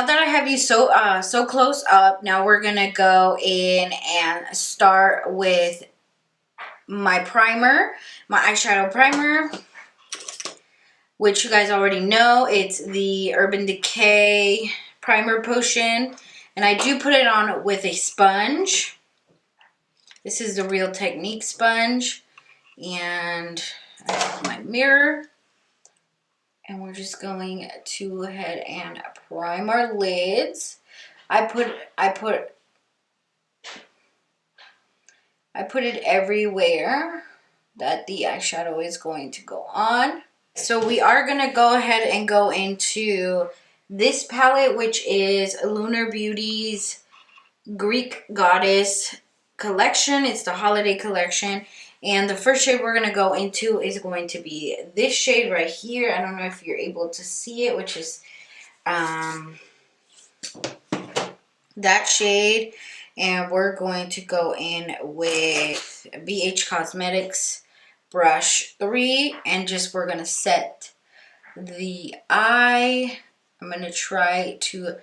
now that I have you so close up, now we're gonna go in and start with my primer, my eyeshadow primer, which you guys already know. It's the Urban Decay Primer Potion, and I do put it on with a sponge. This is the Real Technique sponge, and I have my mirror, and we're just going to go ahead and prime our lids. I put it everywhere that the eyeshadow is going to go on. So we are going to go ahead and go into this palette, which is Lunar Beauty's Greek Goddess collection. It's the holiday collection. And the first shade we're going to go into is going to be this shade right here. I don't know if you're able to see it, which is that shade. And we're going to go in with BH Cosmetics brush 3, and just we're going to set the eye. I'm going to try to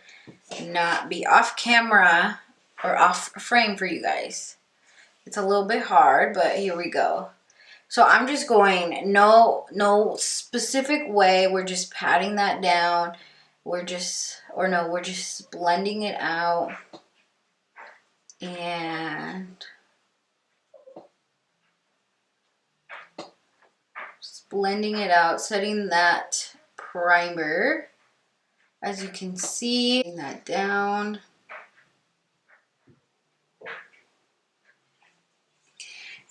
not be off camera or off frame for you guys. It's a little bit hard, but here we go. So I'm just going no specific way. We're just patting that down. We're just blending it out. And just blending it out, setting that primer, as you can see, putting that down.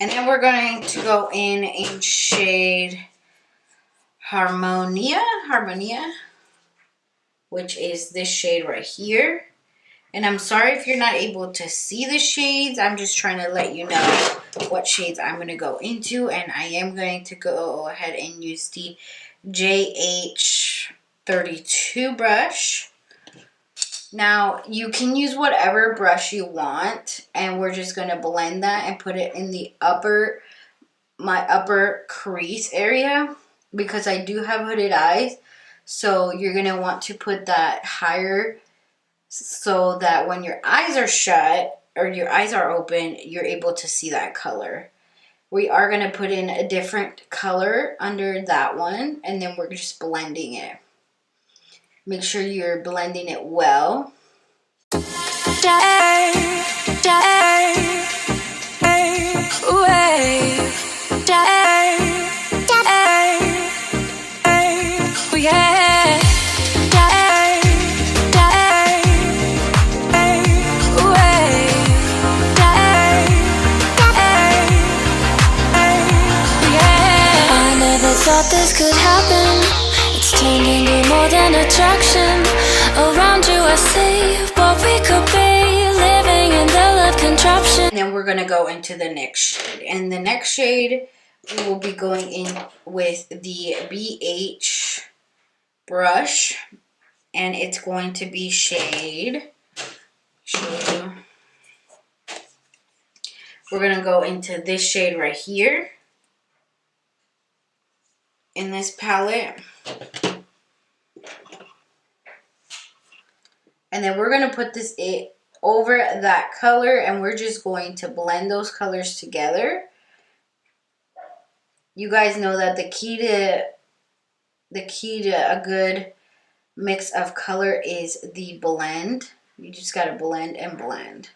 And then we're going to go in shade Harmonia, which is this shade right here. And I'm sorry if you're not able to see the shades. I'm just trying to let you know what shades I'm going to go into. And I am going to go ahead and use the JH32 brush. Now, you can use whatever brush you want. And we're just going to blend that and put it in the my upper crease area, because I do have hooded eyes. So you're going to want to put that higher, so that when your eyes are shut or your eyes are open, you're able to see that color. We are going to put in a different color under that one, and then we're just blending it. Make sure you're blending it well. Thought this could happen. It's turned into more than attraction. Around you I see what we could be, living in the love contraption. And then we're going to go into the next shade. And the next shade, we will be going in with the BH brush. And it's going to be shade. We're going to go into this shade right here in this palette. And then we're going to put this over that color, and we're just going to blend those colors together. You guys know that the key to a good mix of color is the blend. You just got to blend and blend.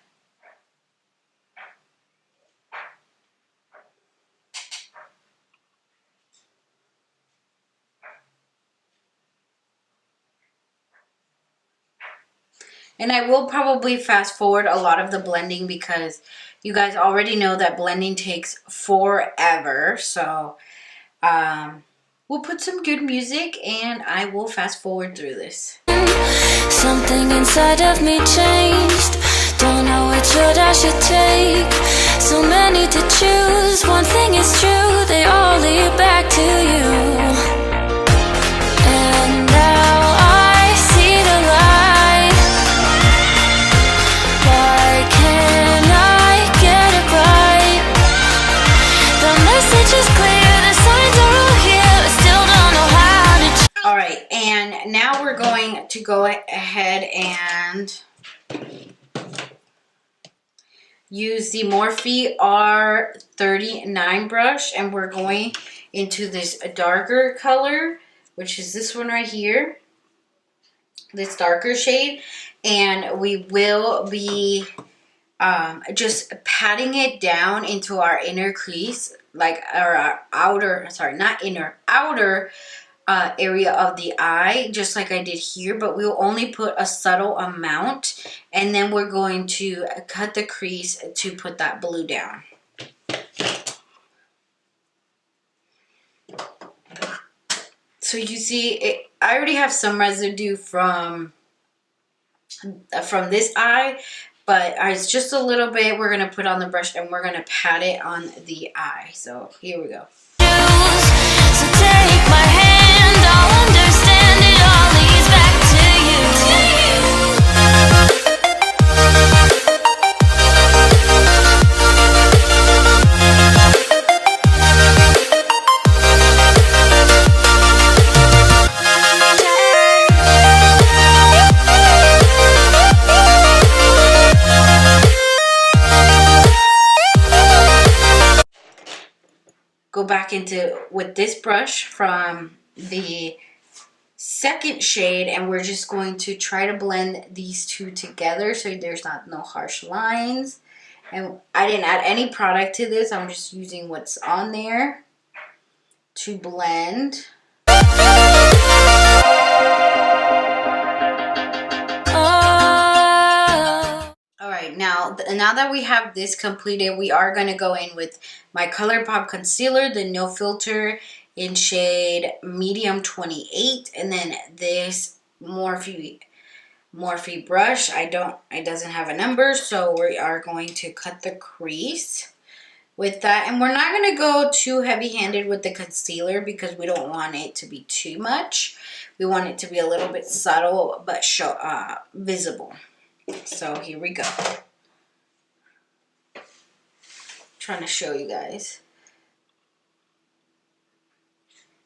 And I will probably fast forward a lot of the blending, because you guys already know that blending takes forever. So we'll put some good music and I will fast forward through this. Something inside of me changed. Don't know which road I should take. So many to choose. One thing is true, they all lead back to you. And now I see the light. Why can't I get it right? The message is clear, the signs are all here. I still don't know how to. Alright, and now we're going to go ahead and use the Morphe R39 brush, and we're going into this darker color, which is this one right here, this darker shade, and we will be just patting it down into our inner crease, like our outer, sorry, not inner, outer area of the eye, just like I did here, but we'll only put a subtle amount, and then we're going to cut the crease to put that blue down. So you see, I already have some residue from this eye, but it's just a little bit. We're going to put on the brush and we're going to pat it on the eye. So here we go. So take my hand, I'll understand it all leads back to you. Go back into with this brush from the second shade, and we're just going to try to blend these two together so there's no harsh lines. And I didn't add any product to this, I'm just using what's on there to blend. Alright, now that we have this completed, we are going to go in with my ColourPop concealer, the No Filter in shade medium 28, and then this Morphe brush. It doesn't have a number, so we are going to cut the crease with that. And we're not going to go too heavy-handed with the concealer because we don't want it to be too much. We want it to be a little bit subtle but visible. So here we go. Trying to show you guys.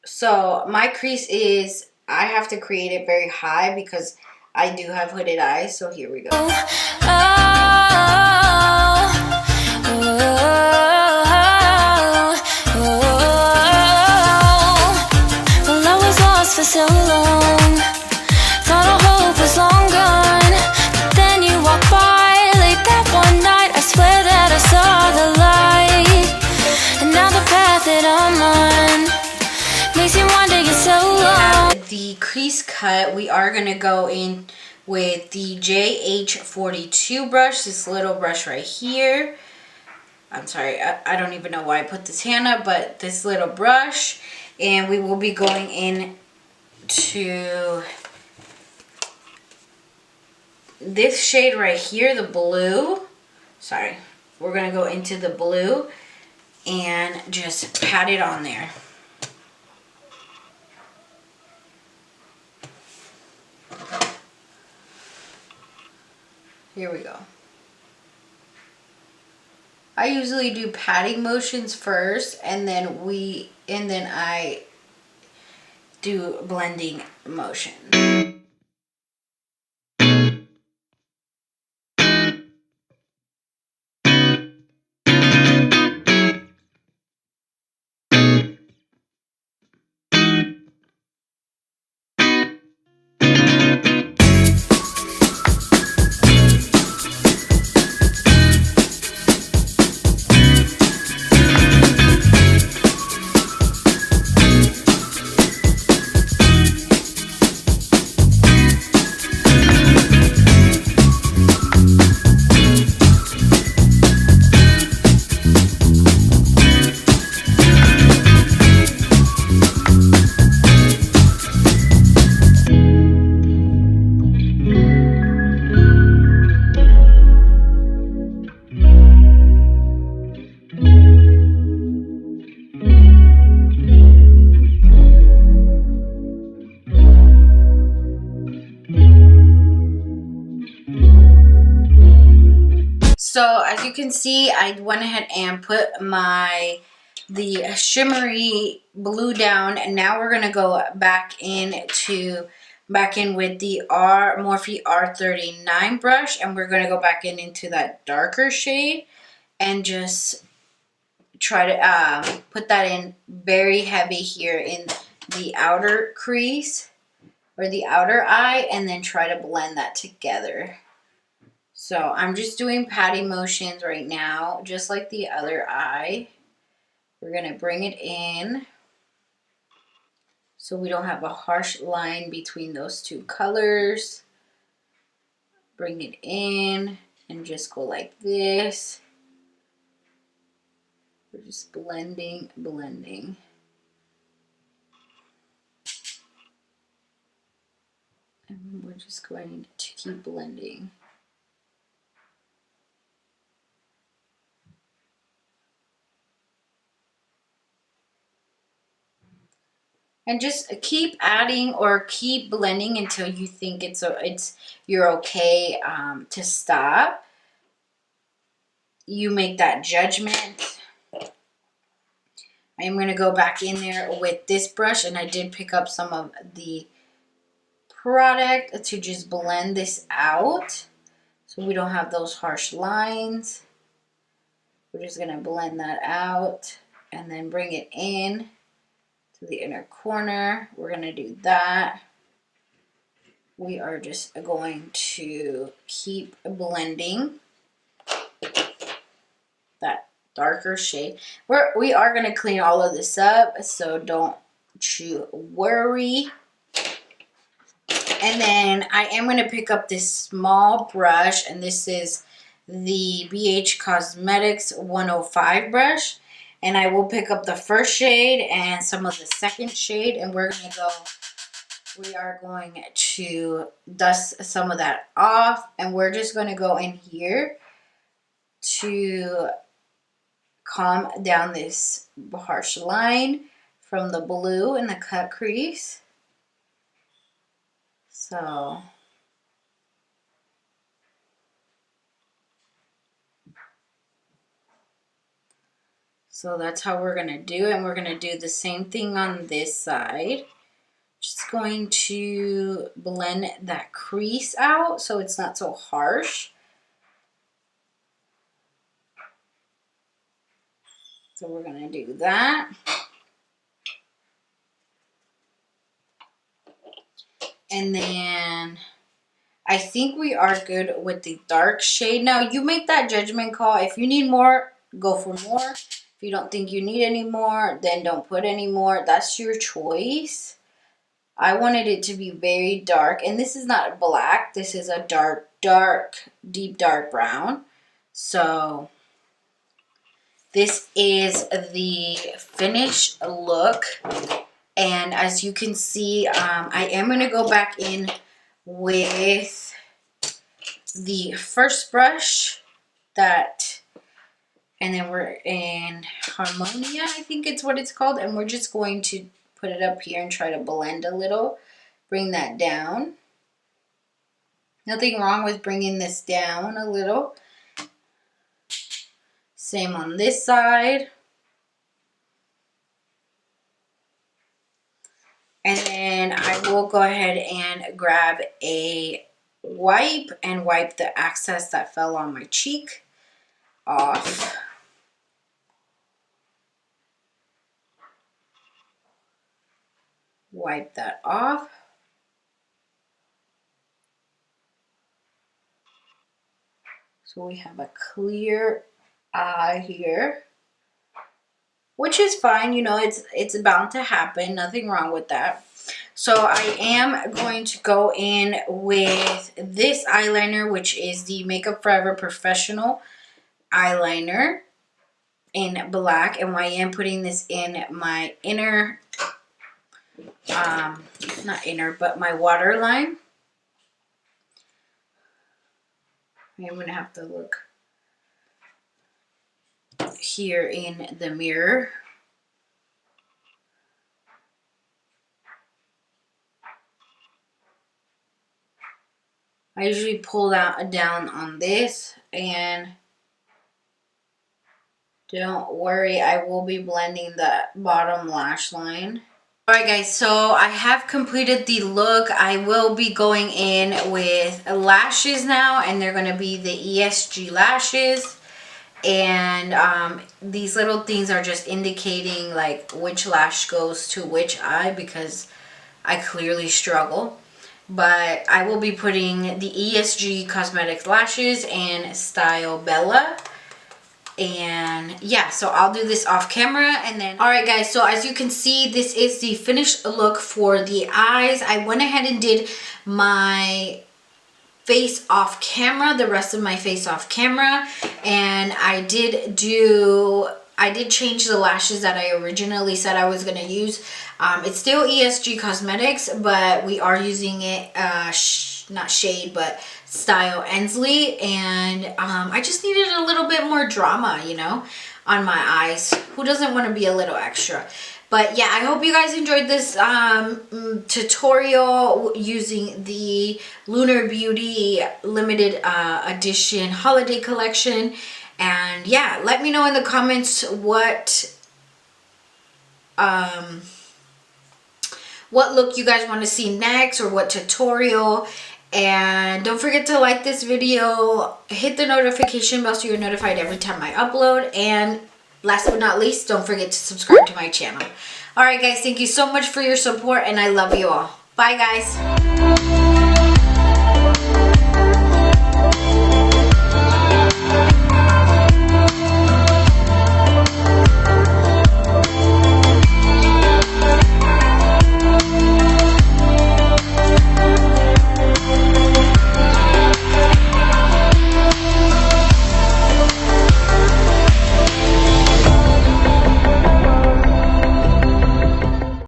So my crease is, I have to create it very high because I do have hooded eyes. So here we go. Well, I was lost for so long, thought our hope was long gone, but then you walked by late that one night. I swear that I saw the light, and now the path that I'm on makes me wonder you're so long. The crease cut, we are going to go in with the JH42 brush, this little brush right here. I'm sorry, I don't even know why I put this hand up, but this little brush, and we will be going in to this shade right here, the blue. Sorry, we're going to go into the blue and just pat it on there. Here we go. I usually do patting motions first, and then I do blending motion. So as you can see, I went ahead and put the shimmery blue down, and now we're gonna go back into back in with the Morphe R39 brush, and we're going to go back in into that darker shade and just try to put that in very heavy here in the outer crease or the outer eye, and then try to blend that together. So I'm just doing patting motions right now, just like the other eye. We're going to bring it in so we don't have a harsh line between those two colors. Bring it in and just go like this. We're just blending. And we're just going to keep blending. And just keep adding or keep blending until you think you're okay to stop. You make that judgment. I'm going to go back in there with this brush, and I did pick up some of the product to just blend this out so we don't have those harsh lines. We're just going to blend that out and then bring it in to the inner corner. We're going to do that. We are just going to keep blending that darker shade. We are going to clean all of this up, so don't you worry. And then I am going to pick up this small brush, and this is the BH Cosmetics 105 brush. And I will pick up the first shade and some of the second shade, and we are going to dust some of that off, and we're just going to go in here to calm down this harsh line from the blue in the cut crease. So that's how we're going to do it, and we're going to do the same thing on this side. Just going to blend that crease out so it's not so harsh. So we're going to do that. And then I think we are good with the dark shade. Now you make that judgment call. If you need more, go for more. If you don't think you need any more, then don't put any more. That's your choice. I wanted it to be very dark, and this is not black. This is a deep dark brown. So this is the finished look, and as you can see, I am going to go back in with the first brush and then we're in Harmonia, I think it's what it's called, and we're just going to put it up here and try to blend a little, bring that down. Nothing wrong with bringing this down a little. Same on this side. And then I will go ahead and grab a wipe and wipe the excess that fell on my cheek off. Wipe that off. So we have a clear eye here, which is fine. You know, it's bound to happen. Nothing wrong with that. So I am going to go in with this eyeliner, which is the Makeup Forever Professional eyeliner in black, and I am putting this in my inner, not inner, but my waterline. I'm going to have to look here in the mirror. I usually pull that down on this, and don't worry, I will be blending the bottom lash line. Alright guys, so I have completed the look. I will be going in with lashes now, and they're going to be the ESG lashes. And these little things are just indicating like which lash goes to which eye, because I clearly struggle. But I will be putting the ESG Cosmetics lashes and Style Bella. And yeah, so I'll do this off camera. And then, all right guys, so as you can see, this is the finished look for the eyes. I went ahead and did my face off camera, the rest of my face off camera, and I did change the lashes that I originally said I was going to use. It's still ESG Cosmetics, but we are using it not shade but style ENSLEY, and I just needed a little bit more drama, you know, on my eyes. Who doesn't want to be a little extra? But yeah, I hope you guys enjoyed this tutorial using the Lunar Beauty limited edition holiday collection. And yeah, let me know in the comments what look you guys want to see next, or what tutorial. And don't forget to like this video, hit the notification bell so you're notified every time I upload. And last but not least, don't forget to subscribe to my channel. Alright guys, thank you so much for your support, and I love you all. Bye guys.